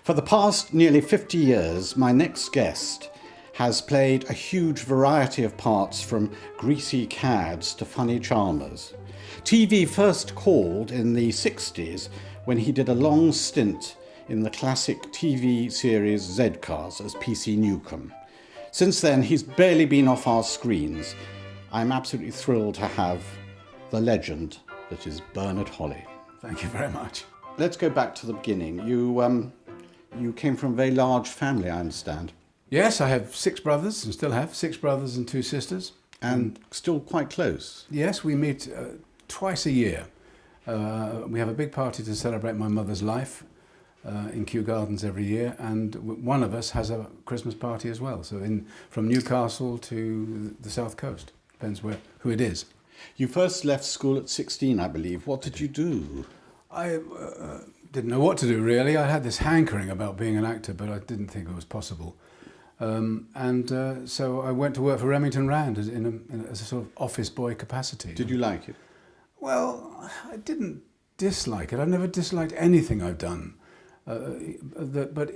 For the past nearly 50 years, my next guest has played a huge variety of parts from greasy cads to funny charmers. TV first called in the 60s when he did a long stint in the classic TV series Z-Cars as PC Newcomb. Since then, he's barely been off our screens. I'm absolutely thrilled to have the legend that is Bernard Holley. Thank you very much. Let's go back to the beginning. You came from a very large family, I understand. Yes, I have 6 brothers, and still have 6 brothers and 2 sisters. And still quite close. Yes, we meet twice a year. We have a big party to celebrate my mother's life in Kew Gardens every year, and one of us has a Christmas party as well. So from Newcastle to the south coast, depends who it is. You first left school at 16, I believe. What did you do? I didn't know what to do, really. I had this hankering about being an actor, but I didn't think it was possible. So I went to work for Remington Rand as a sort of office boy capacity. Did you like it? Well, I didn't dislike it. I've never disliked anything I've done. But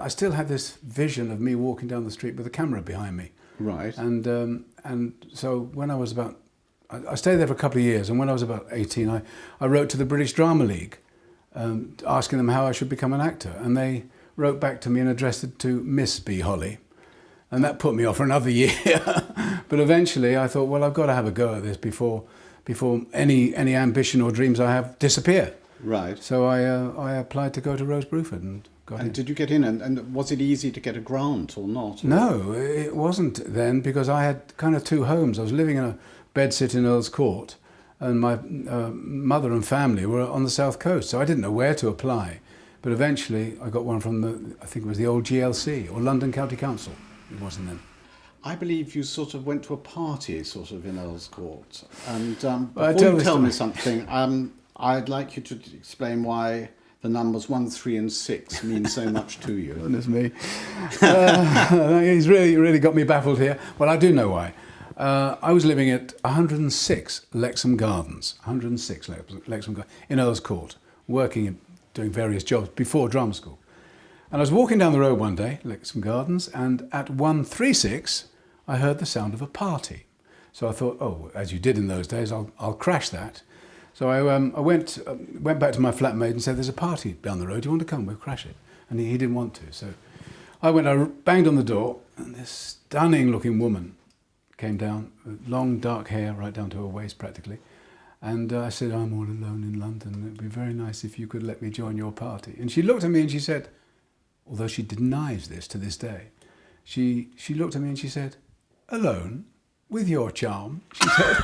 I still had this vision of me walking down the street with a camera behind me. Right. And so when I was I stayed there for a couple of years, and when I was about 18, I wrote to the British Drama League asking them how I should become an actor. And they wrote back to me and addressed it to Miss B. Holley. And that put me off for another year. But eventually I thought, well, I've got to have a go at this before any ambition or dreams I have disappear. Right. So I applied to go to Rose Bruford and got in. And did you get in? And was it easy to get a grant or not? No, it wasn't then, because I had kind of 2 homes. I was living in a bedsit in Earl's Court, and my mother and family were on the south coast, so I didn't know where to apply. But eventually I got one from I think it was the old GLC, or London County Council. It wasn't then. I believe you sort of went to a party sort of in Earl's Court. And Well, before you tell me something, I'd like you to explain why the numbers 1, 3 and 6 mean so much to you. Goodness me. He's really got me baffled here. Well, I do know why. I was living at 106 Lexham Gardens, in Earl's Court, doing various jobs before drama school. And I was walking down the road one day, Lexham Gardens, and at 136, I heard the sound of a party. So I thought, oh, as you did in those days, I'll crash that. So I went back to my flatmate and said, there's a party down the road, do you want to come? We'll crash it. And he didn't want to. So I banged on the door, and this stunning looking woman came down, with long dark hair right down to her waist practically. And I said, I'm all alone in London. It would be very nice if you could let me join your party. And she looked at me and she said, although she denies this to this day, she looked at me and she said, alone, with your charm, she said,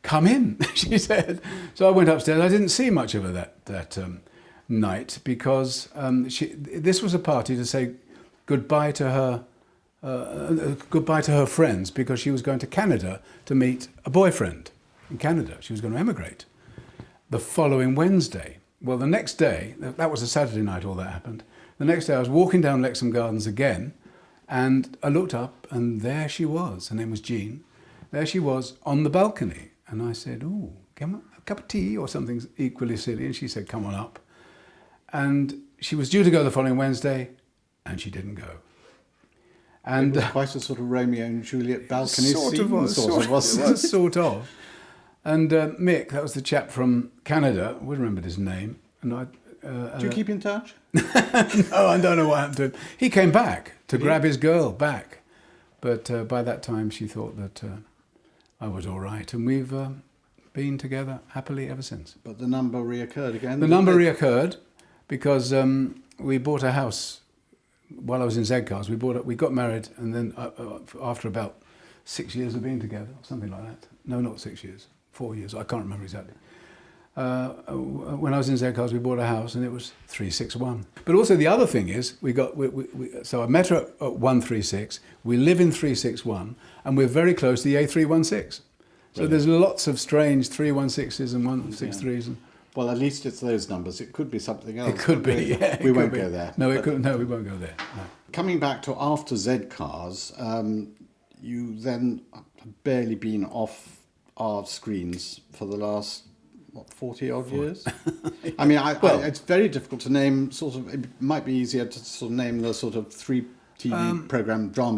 come in, she said. So I went upstairs. I didn't see much of her that night, because this was a party to say goodbye to her friends, because she was going to Canada to meet a boyfriend in Canada. She was going to emigrate the following Wednesday. Well, the next day, that was a Saturday night, all that happened. The next day I was walking down Lexham Gardens again, and I looked up, and there she was. Her name was Jean. There she was on the balcony. And I said, ooh, come a cup of tea or something equally silly. And she said, come on up. And she was due to go the following Wednesday, and she didn't go. And it was quite a sort of Romeo and Juliet balcony sort scene. Of was. Sort of. And Mick, that was the chap from Canada, I wouldn't remember his name. And do you keep in touch? No, I don't know what happened to him. He came back to grab his girl back. But by that time she thought that I was all right. And we've been together happily ever since. But the number reoccurred again? The number reoccurred because we bought a house while I was in Z-Cars. We got married, and then after about 6 years of being together, or something like that. No, not 6 years, 4 years. I can't remember exactly. When I was in Z-Cars, we bought a house, and it was 361. But also the other thing is, so I met her at 136. We live in 361, and we're very close to the A316. So there's lots of strange 316s and 163s. And well, at least it's those numbers. It could be something else. it could be, yeah. We won't go there. No, we won't go there. No. Coming back to after Z-Cars, you then have barely been off our screens for the last what, 40 odd years? I mean, it's very difficult to name it might be easier to sort of name the sort of 3 drama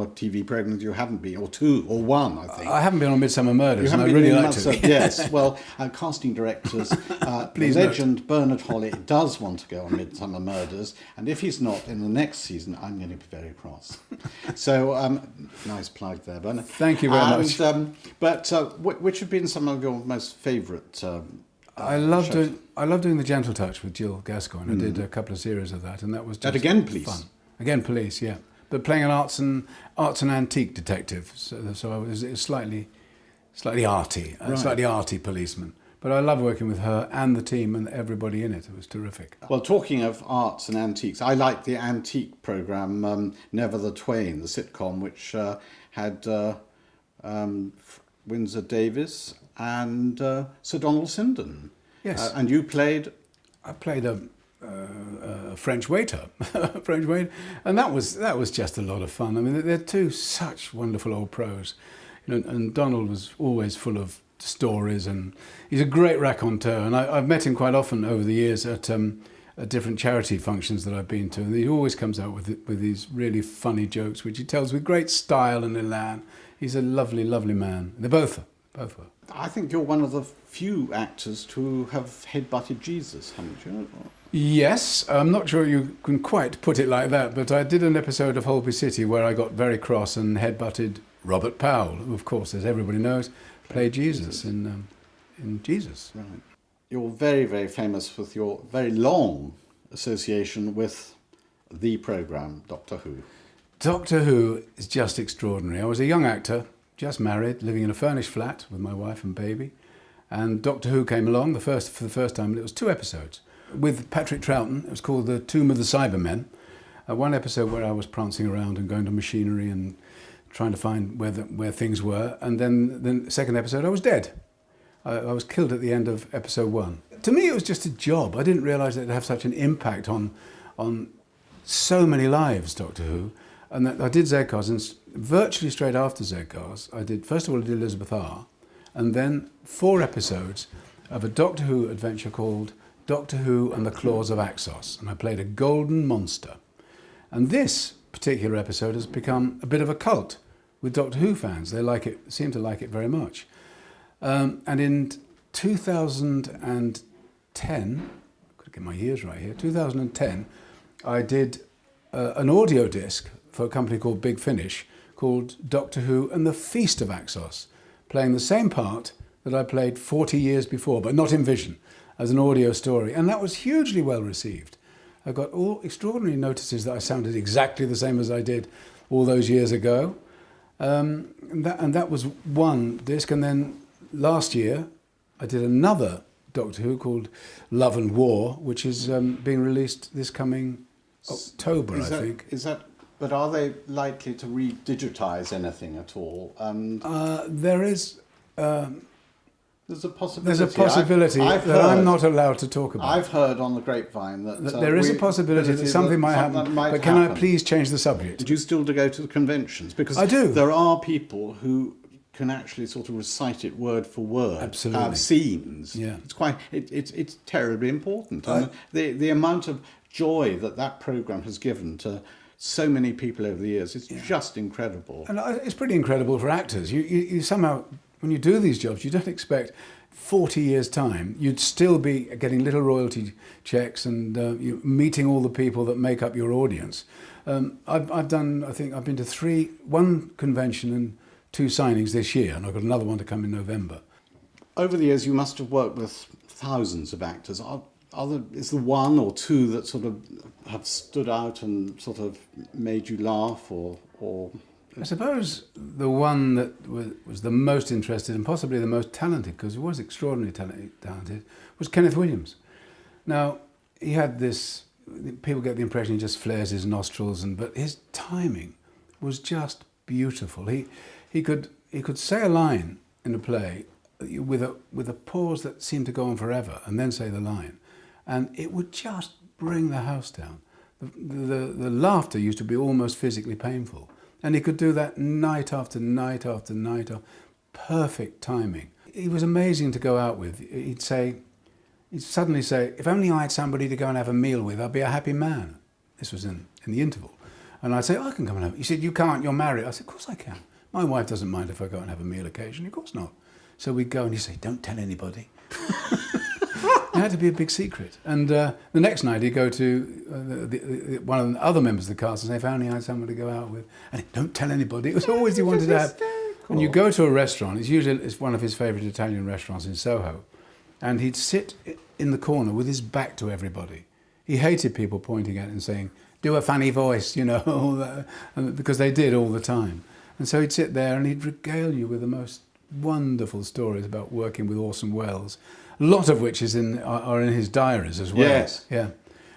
TV programs you haven't been, or 2, or 1, I think. I haven't been on Midsummer Murders, and I been really in like to. Yes, well, casting directors, the legend Bernard Holley does want to go on Midsummer Murders, and if he's not in the next season, I'm going to be very cross. So, nice plug there, Bernard. Thank you very much. But which have been some of your most favourite I love doing The Gentle Touch with Jill Gascoigne. I did a couple of series of that, and that was just that again, police. Fun. Again, police, yeah. But playing an arts and antique detective, so I was slightly arty, right. Slightly arty policeman. But I love working with her and the team and everybody in it. It was terrific. Well, talking of arts and antiques, I like the antique programme Never the Twain, the sitcom, which had Windsor Davis and Sir Donald Sinden. Yes. And you played? I played a French waiter, and that was just a lot of fun. I mean, they're two such wonderful old pros, and Donald was always full of stories, and he's a great raconteur. And I've met him quite often over the years at different charity functions that I've been to, and he always comes out with these really funny jokes, which he tells with great style and elan. He's a lovely, lovely man. They both were. I think you're one of the few actors to have headbutted Jesus, haven't you? Yes, I'm not sure you can quite put it like that, but I did an episode of Holby City where I got very cross and headbutted Robert Powell, who, of course, as everybody knows, played Jesus in Jesus. Right. You're very, very famous with your very long association with the programme, Doctor Who. Doctor Who is just extraordinary. I was a young actor, just married, living in a furnished flat with my wife and baby, and Doctor Who came along for the first time, and it was 2 episodes. With Patrick Troughton, it was called The Tomb of the Cybermen. One episode where I was prancing around and going to machinery and trying to find where things were. And then the second episode, I was dead. I was killed at the end of episode 1. To me, it was just a job. I didn't realise that it'd have such an impact on so many lives, Doctor Who. And that I did Z-Cars, and virtually straight after Z-Cars, first of all, I did Elizabeth R, and then 4 episodes of a Doctor Who adventure called Doctor Who and the Claws of Axos, and I played a golden monster. And this particular episode has become a bit of a cult with Doctor Who fans. They seem to like it very much. And in 2010, I've got to get my years right here, 2010, I did an audio disc for a company called Big Finish called Doctor Who and the Feast of Axos, playing the same part that I played 40 years before, but not in vision, as an audio story, and that was hugely well received. I got all extraordinary notices that I sounded exactly the same as I did all those years ago, and that was one disc. And then last year I did another Doctor Who called Love and War, which is being released this coming October, I think. But are they likely to redigitise anything at all? There is. There's a possibility. There's a possibility I'm not allowed to talk about. I've heard on the grapevine that there is a possibility that something might happen. But can I please change the subject? Did you still go to the conventions? Because I do. There are people who can actually sort of recite it word for word. Absolutely. Have scenes. Yeah. It's terribly important. And the amount of joy that programme has given to so many people over the years is just incredible. And it's pretty incredible for actors. You somehow, when you do these jobs, you don't expect 40 years' time you'd still be getting little royalty checks and you meeting all the people that make up your audience. I've been to 1 convention and 2 signings this year, and I've got another one to come in November. Over the years, you must have worked with thousands of actors. Is there 1 or 2 that sort of have stood out and sort of made you laugh, or? I suppose the one that was the most interested and possibly the most talented, because he was extraordinarily talented, was Kenneth Williams. Now, he had this, people get the impression he just flares his nostrils, but his timing was just beautiful. He could say a line in a play with a pause that seemed to go on forever, and then say the line, and it would just bring the house down. The laughter used to be almost physically painful. And he could do that night after night after night. Perfect timing. He was amazing to go out with. He'd say, he'd suddenly say, if only I had somebody to go and have a meal with, I'd be a happy man. This was in the interval. And I'd say, I can come and have. He said, you can't, you're married. I said, of course I can. My wife doesn't mind if I go and have a meal occasionally. Of course not. So we'd go and he'd say, don't tell anybody. It had to be a big secret. And the next night he'd go to one of the other members of the cast and say, if only I had someone to go out with. And don't tell anybody. It was always he wanted to have. And you go to a restaurant, it's one of his favourite Italian restaurants in Soho, and he'd sit in the corner with his back to everybody. He hated people pointing at him and saying, do a funny voice, you know, all that, because they did all the time. And so he'd sit there and he'd regale you with the most wonderful stories about working with Orson Welles, a lot of which are in his diaries as well. Yes. Yeah.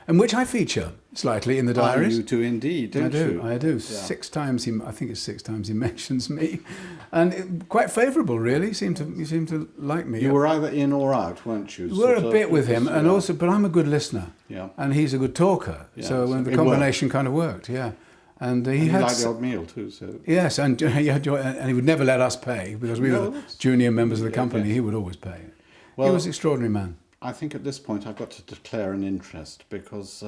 And which I feature slightly in the diaries. You do indeed, don't you? I do. Yeah. 6 times I think it's 6 times he mentions me, and quite favourable, really. You seem to like me. You were either in or out, weren't you? We were a bit with him, and also, but I'm a good listener. Yeah. And he's a good talker, so when the combination kind of worked, yeah. And he had liked the odd meal too. So yes, and he would never let us pay because we were the junior members of the company. He would always pay. Well, he was an extraordinary man. I think at this point I've got to declare an interest because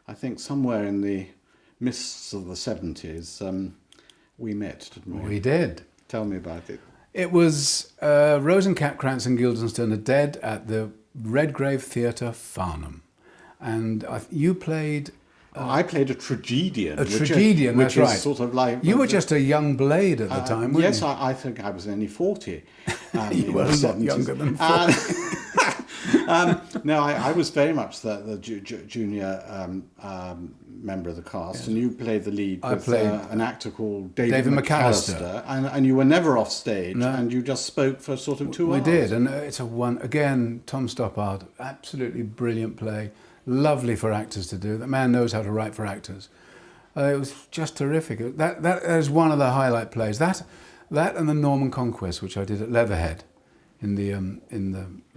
I think somewhere in the mists of the 70s we met, didn't we? We did. Tell me about it. It was Rosencrantz and Guildenstern are dead at the Redgrave Theatre, Farnham. And you played... I played a tragedian. Which is right. Sort of like... You were just a young blade at the time, weren't you? Yes, I think I was only 40. You were a lot younger than 40. No, I was very much the junior member of the cast, yes. And you played the lead with an actor called David McAllister. And you were never off stage, no. And you just spoke for sort of 2 hours. We did, and it's again, Tom Stoppard, absolutely brilliant play, lovely for actors to do. That man knows how to write for actors. It was just terrific. That is one of the highlight plays. That and the Norman Conquest, which I did at Leatherhead. In the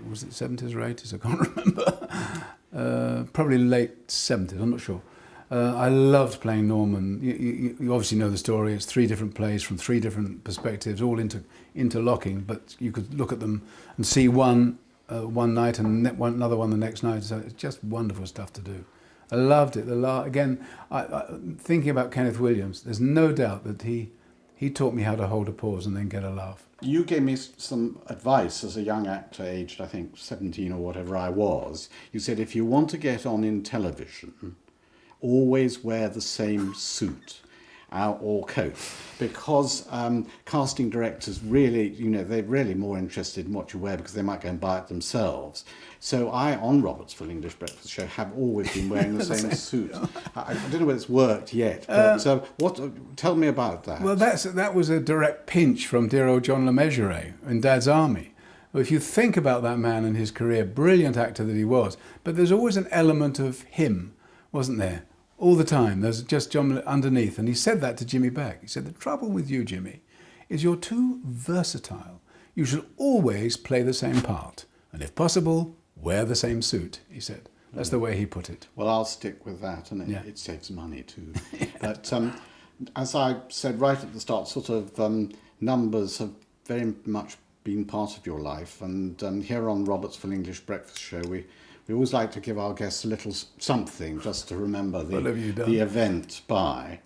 was it 70s or 80s? I can't remember. Probably late 70s. I'm not sure. I loved playing Norman. You obviously know the story. It's 3 different plays from 3 different perspectives, all interlocking. But you could look at them and see one night and another one the next night. So it's just wonderful stuff to do. I loved it. Again, thinking about Kenneth Williams, there's no doubt that he taught me how to hold a pause and then get a laugh. You gave me some advice as a young actor, aged, I think, 17 or whatever I was. You said, if you want to get on in television, always wear the same suit or coat, because casting directors really, they're really more interested in what you wear because they might go and buy it themselves. So I, on Robert's Full English Breakfast Show, have always been wearing the same suit. I don't know whether it's worked yet, but tell me about that. Well, that was a direct pinch from dear old John Le Mesurier in Dad's Army. Well, if you think about that man and his career, brilliant actor that he was, but there's always an element of him, wasn't there? All the time. There's just John underneath. And he said that to Jimmy Beck. He said, the trouble with you, Jimmy, is you're too versatile. You should always play the same part. And if possible, wear the same suit, he said. That's the way he put it. Well, I'll stick with that, and it saves money too. But as I said right at the start, sort of numbers have very much been part of your life. And here on Robert's Full English Breakfast Show, we always like to give our guests a little something just to remember the event by.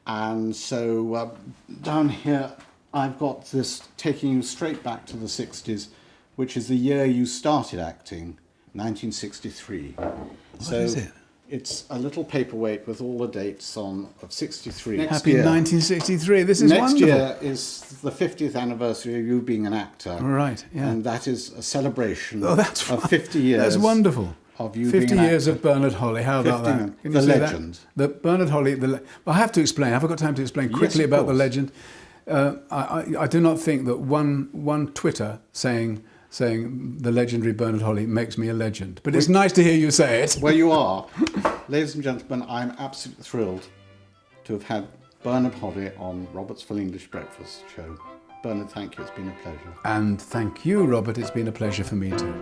And so down here, I've got this taking you straight back to the 60s, which is the year you started acting, 1963. What is it? It's a little paperweight with all the dates of 63. Happy 1963. This is wonderful. Next year is the 50th anniversary of you being an actor. Right, yeah. And that is a celebration of 50 years. That's wonderful. Of you 50 being an years actor. of Bernard Holley. How about that? The legend. The Bernard Holley. Well, I have to explain. Have I got time to explain quickly about the legend? I do not think that one Twitter saying the legendary Bernard Holley makes me a legend. But it's nice to hear you say it. Well, you are. Ladies and gentlemen, I'm absolutely thrilled to have had Bernard Holley on Robert's Full English Breakfast Show. Bernard, thank you. It's been a pleasure. And thank you, Robert. It's been a pleasure for me too.